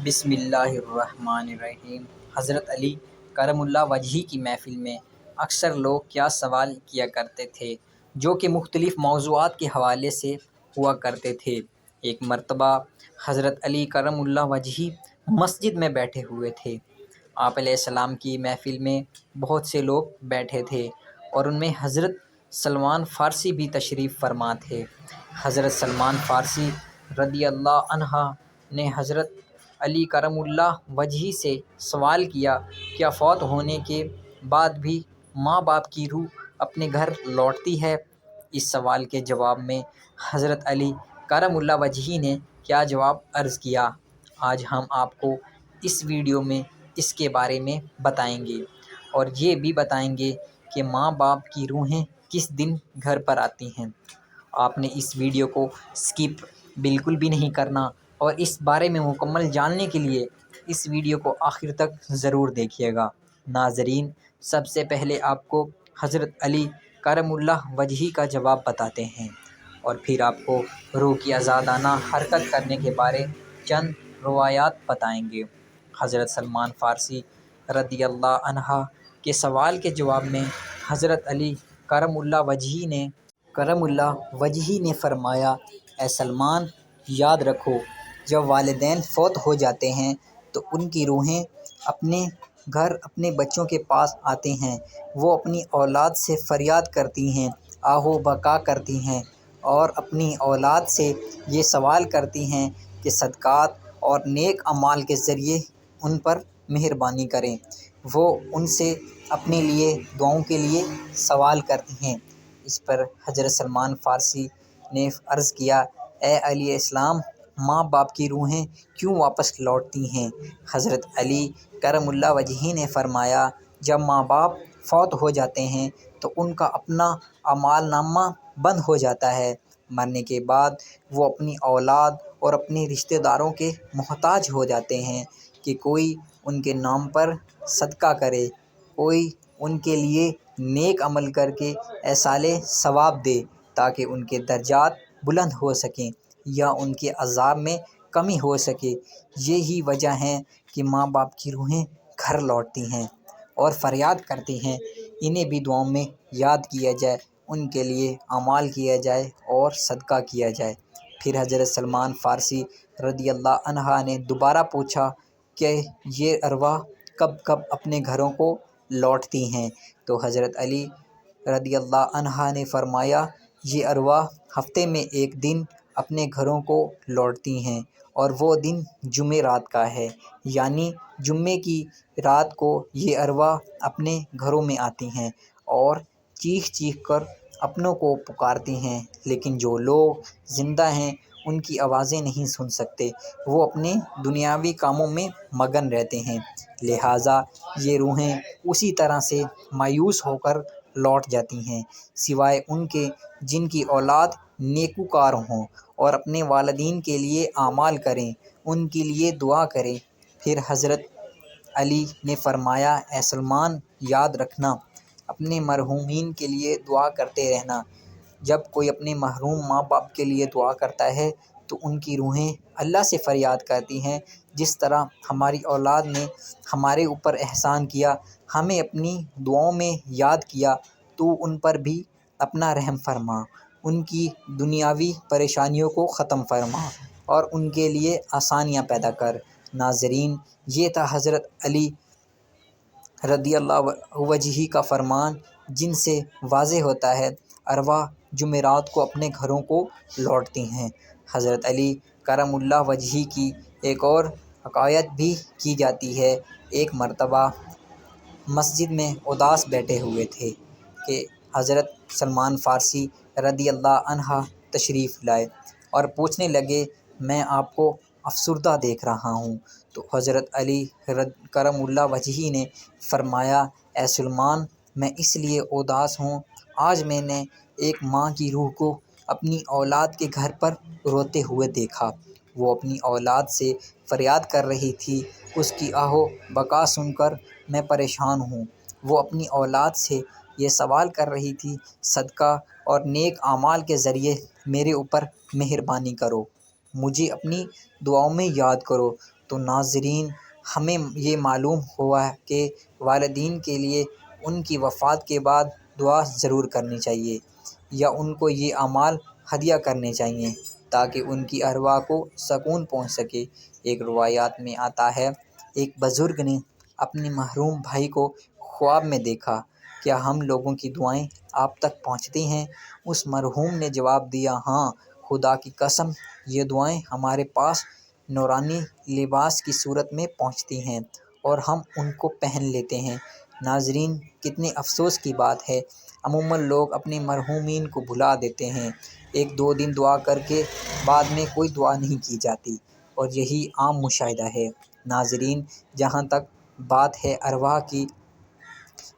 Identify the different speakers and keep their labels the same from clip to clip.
Speaker 1: بسم اللہ الرحمن الرحیم۔ حضرت علی کرم اللہ وجہہ کی محفل میں اکثر لوگ کیا سوال کیا کرتے تھے جو کہ مختلف موضوعات کے حوالے سے ہوا کرتے تھے۔ ایک مرتبہ حضرت علی کرم اللہ وجہہ مسجد میں بیٹھے ہوئے تھے۔ آپ علیہ السلام کی محفل میں بہت سے لوگ بیٹھے تھے اور ان میں حضرت سلمان فارسی بھی تشریف فرما تھے۔ حضرت سلمان فارسی رضی اللہ عنہ نے حضرت علی کرم اللہ وجہہ سے سوال کیا، کیا فوت ہونے کے بعد بھی ماں باپ کی روح اپنے گھر لوٹتی ہے؟ اس سوال کے جواب میں حضرت علی کرم اللہ وجہہ نے کیا جواب عرض کیا، آج ہم آپ کو اس ویڈیو میں اس کے بارے میں بتائیں گے اور یہ بھی بتائیں گے کہ ماں باپ کی روحیں کس دن گھر پر آتی ہیں۔ آپ نے اس ویڈیو کو سکپ بالکل بھی نہیں کرنا اور اس بارے میں مکمل جاننے کے لیے اس ویڈیو کو آخر تک ضرور دیکھیے گا۔ ناظرین، سب سے پہلے آپ کو حضرت علی کرم اللہ وجہہ کا جواب بتاتے ہیں اور پھر آپ کو روح کی آزادانہ حرکت کرنے کے بارے چند روایات بتائیں گے۔ حضرت سلمان فارسی رضی اللہ عنہ کے سوال کے جواب میں حضرت علی کرم اللہ وجہہ نے فرمایا، اے سلمان، یاد رکھو، جب والدین فوت ہو جاتے ہیں تو ان کی روحیں اپنے گھر اپنے بچوں کے پاس آتے ہیں۔ وہ اپنی اولاد سے فریاد کرتی ہیں، آہ و بکا کرتی ہیں اور اپنی اولاد سے یہ سوال کرتی ہیں کہ صدقات اور نیک اعمال کے ذریعے ان پر مہربانی کریں۔ وہ ان سے اپنے لیے دعاؤں کے لیے سوال کرتی ہیں۔ اس پر حضرت سلمان فارسی نے عرض کیا، اے علیہ السلام، ماں باپ کی روحیں کیوں واپس لوٹتی ہیں؟ حضرت علی کرم اللہ وجہہ نے فرمایا، جب ماں باپ فوت ہو جاتے ہیں تو ان کا اپنا اعمال نامہ بند ہو جاتا ہے۔ مرنے کے بعد وہ اپنی اولاد اور اپنے رشتہ داروں کے محتاج ہو جاتے ہیں کہ کوئی ان کے نام پر صدقہ کرے، کوئی ان کے لیے نیک عمل کر کے ایصال ثواب دے تاکہ ان کے درجات بلند ہو سکیں یا ان کے عذاب میں کمی ہو سکے۔ یہی وجہ ہے کہ ماں باپ کی روحیں گھر لوٹتی ہیں اور فریاد کرتی ہیں، انہیں بھی دعاؤں میں یاد کیا جائے، ان کے لیے اعمال کیا جائے اور صدقہ کیا جائے۔ پھر حضرت سلمان فارسی رضی اللہ عنہ نے دوبارہ پوچھا کہ یہ ارواح کب کب اپنے گھروں کو لوٹتی ہیں؟ تو حضرت علی رضی اللہ عنہ نے فرمایا، یہ ارواح ہفتے میں ایک دن اپنے گھروں کو لوٹتی ہیں اور وہ دن جمعہ رات کا ہے، یعنی جمعے کی رات کو یہ ارواح اپنے گھروں میں آتی ہیں اور چیخ چیخ کر اپنوں کو پکارتی ہیں، لیکن جو لوگ زندہ ہیں ان کی آوازیں نہیں سن سکتے، وہ اپنے دنیاوی کاموں میں مگن رہتے ہیں، لہٰذا یہ روحیں اسی طرح سے مایوس ہو کر لوٹ جاتی ہیں، سوائے ان کے جن کی اولاد نیکوکار ہوں اور اپنے والدین کے لیے اعمال کریں، ان کے لیے دعا کریں۔ پھر حضرت علی نے فرمایا، اے سلمان، یاد رکھنا، اپنے مرحومین کے لیے دعا کرتے رہنا۔ جب کوئی اپنے محروم ماں باپ کے لیے دعا کرتا ہے تو ان کی روحیں اللہ سے فریاد کرتی ہیں، جس طرح ہماری اولاد نے ہمارے اوپر احسان کیا، ہمیں اپنی دعاؤں میں یاد کیا، تو ان پر بھی اپنا رحم فرما، ان کی دنیاوی پریشانیوں کو ختم فرما اور ان کے لیے آسانیاں پیدا کر۔ ناظرین، یہ تھا حضرت علی رضی اللہ وجہہ کا فرمان، جن سے واضح ہوتا ہے ارواح جمعرات کو اپنے گھروں کو لوٹتی ہیں۔ حضرت علی کرم اللہ وجہہ کی ایک اور حکایت بھی کی جاتی ہے۔ ایک مرتبہ مسجد میں اداس بیٹھے ہوئے تھے کہ حضرت سلمان فارسی رضی اللہ عنہ تشریف لائے اور پوچھنے لگے، میں آپ کو افسردہ دیکھ رہا ہوں۔ تو حضرت علی کرم اللہ وجہہ نے فرمایا، اے سلمان، میں اس لیے اداس ہوں، آج میں نے ایک ماں کی روح کو اپنی اولاد کے گھر پر روتے ہوئے دیکھا۔ وہ اپنی اولاد سے فریاد کر رہی تھی، اس کی آہ و بکا سن کر میں پریشان ہوں۔ وہ اپنی اولاد سے یہ سوال کر رہی تھی، صدقہ اور نیک اعمال کے ذریعے میرے اوپر مہربانی کرو، مجھے اپنی دعاؤں میں یاد کرو۔ تو ناظرین ہمیں یہ معلوم ہوا کہ والدین کے لیے ان کی وفات کے بعد دعا ضرور کرنی چاہیے یا ان کو یہ اعمال ہدیہ کرنے چاہیے تاکہ ان کی ارواح کو سکون پہنچ سکے۔ ایک روایات میں آتا ہے، ایک بزرگ نے اپنے محروم بھائی کو خواب میں دیکھا، کیا ہم لوگوں کی دعائیں آپ تک پہنچتی ہیں؟ اس مرحوم نے جواب دیا، ہاں، خدا کی قسم یہ دعائیں ہمارے پاس نورانی لباس کی صورت میں پہنچتی ہیں اور ہم ان کو پہن لیتے ہیں۔ ناظرین کتنے افسوس کی بات ہے، عموماً لوگ اپنے مرحومین کو بھلا دیتے ہیں، ایک دو دن دعا کر کے بعد میں کوئی دعا نہیں کی جاتی، اور یہی عام مشاہدہ ہے۔ ناظرین جہاں تک بات ہے ارواح کی،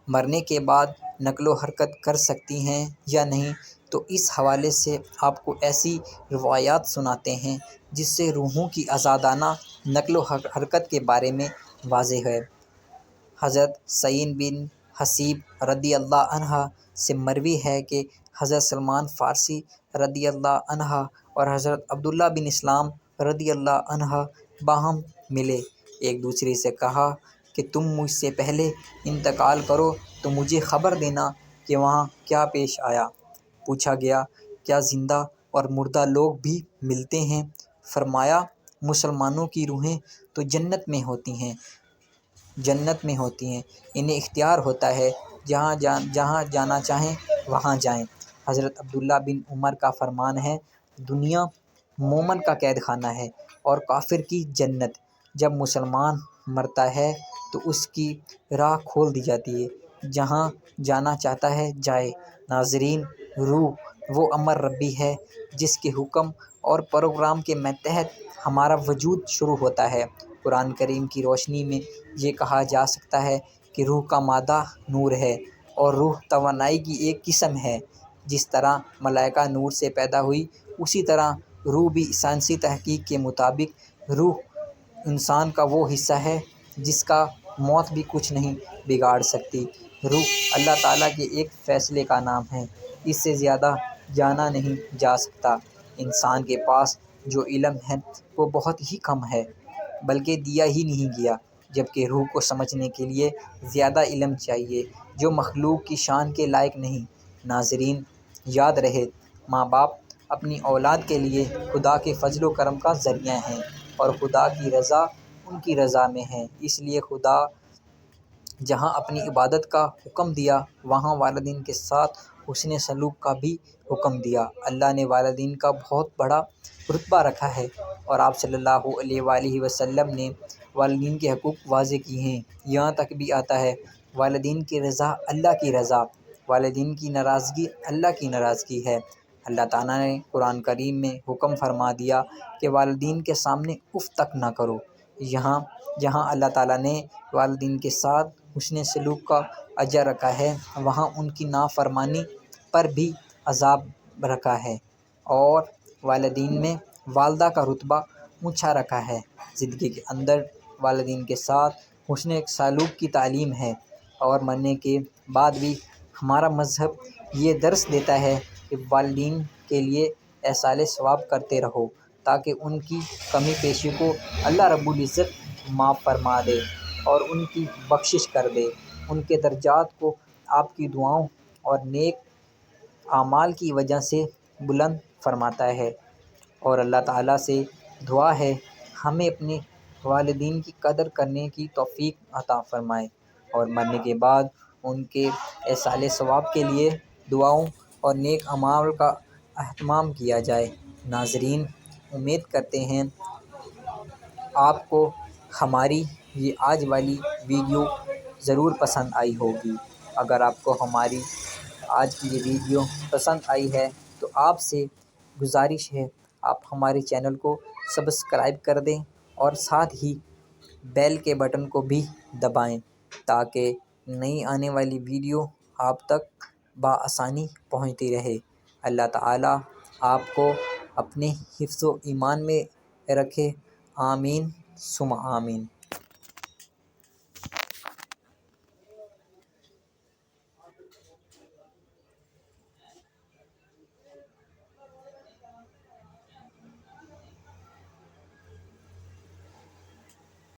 Speaker 1: مرنے کے بعد نقل و حرکت کر سکتی ہیں یا نہیں، تو اس حوالے سے آپ کو ایسی روایات سناتے ہیں جس سے روحوں کی آزادانہ نقل و حرکت کے بارے میں واضح ہے۔ حضرت سعید بن حسیب رضی اللہ عنہ سے مروی ہے کہ حضرت سلمان فارسی رضی اللہ عنہ اور حضرت عبداللہ بن اسلام رضی اللہ عنہ باہم ملے، ایک دوسرے سے کہا کہ تم مجھ سے پہلے انتقال کرو تو مجھے خبر دینا کہ وہاں کیا پیش آیا۔ پوچھا گیا، کیا زندہ اور مردہ لوگ بھی ملتے ہیں؟ فرمایا، مسلمانوں کی روحیں تو جنت میں ہوتی ہیں، انہیں اختیار ہوتا ہے، جہاں جانا چاہیں وہاں جائیں۔ حضرت عبداللہ بن عمر کا فرمان ہے، دنیا مومن کا قید خانہ ہے اور کافر کی جنت۔ جب مسلمان مرتا ہے تو اس کی راہ کھول دی جاتی ہے، جہاں جانا چاہتا ہے جائے۔ ناظرین روح وہ امر ربی ہے جس کے حکم اور پروگرام کے تحت ہمارا وجود شروع ہوتا ہے۔ قرآن کریم کی روشنی میں یہ کہا جا سکتا ہے کہ روح کا مادہ نور ہے اور روح توانائی کی ایک قسم ہے۔ جس طرح ملائکہ نور سے پیدا ہوئی، اسی طرح روح بھی سائنسی تحقیق کے مطابق روح انسان کا وہ حصہ ہے جس کا موت بھی کچھ نہیں بگاڑ سکتی۔ روح اللہ تعالیٰ کے ایک فیصلے کا نام ہے، اس سے زیادہ جانا نہیں جا سکتا۔ انسان کے پاس جو علم ہے وہ بہت ہی کم ہے، بلکہ دیا ہی نہیں گیا، جبکہ روح کو سمجھنے کے لیے زیادہ علم چاہیے جو مخلوق کی شان کے لائق نہیں۔ ناظرین یاد رہے، ماں باپ اپنی اولاد کے لیے خدا کے فضل و کرم کا ذریعہ ہیں اور خدا کی رضا ان کی رضا میں ہے، اس لیے خدا جہاں اپنی عبادت کا حکم دیا وہاں والدین کے ساتھ حسن سلوک کا بھی حکم دیا۔ اللہ نے والدین کا بہت بڑا رتبہ رکھا ہے اور آپ صلی اللہ علیہ وآلہ وسلم نے والدین کے حقوق واضح کیے ہیں۔ یہاں تک بھی آتا ہے، والدین کی رضا اللہ کی رضا، والدین کی ناراضگی اللہ کی ناراضگی ہے۔ اللہ تعالیٰ نے قرآن کریم میں حکم فرما دیا کہ والدین کے سامنے اف تک نہ کرو۔ جہاں اللہ تعالیٰ نے والدین کے ساتھ حسن سلوک کا اجر رکھا ہے، وہاں ان کی نافرمانی پر بھی عذاب رکھا ہے، اور والدین میں والدہ کا رتبہ اونچا رکھا ہے۔ زندگی کے اندر والدین کے ساتھ حسن سلوک کی تعلیم ہے، اور مرنے کے بعد بھی ہمارا مذہب یہ درس دیتا ہے کہ والدین کے لیے ایصال ثواب کرتے رہو تاکہ ان کی کمی بیشی کو اللہ رب العزت معاف فرما دے اور ان کی بخشش کر دے، ان کے درجات کو آپ کی دعاؤں اور نیک اعمال کی وجہ سے بلند فرماتا ہے۔ اور اللہ تعالیٰ سے دعا ہے ہمیں اپنے والدین کی قدر کرنے کی توفیق عطا فرمائے اور مرنے کے بعد ان کے ایصال ثواب کے لیے دعاؤں اور نیک اعمال کا اہتمام کیا جائے۔ ناظرین امید کرتے ہیں آپ کو ہماری یہ آج والی ویڈیو ضرور پسند آئی ہوگی۔ اگر آپ کو ہماری آج کی یہ ویڈیو پسند آئی ہے تو آپ سے گزارش ہے آپ ہمارے چینل کو سبسکرائب کر دیں اور ساتھ ہی بیل کے بٹن کو بھی دبائیں تاکہ نئی آنے والی ویڈیو آپ تک بآسانی پہنچتی رہے۔ اللہ تعالیٰ آپ کو اپنے حفظ و ایمان میں رکھے، آمین ثم آمین۔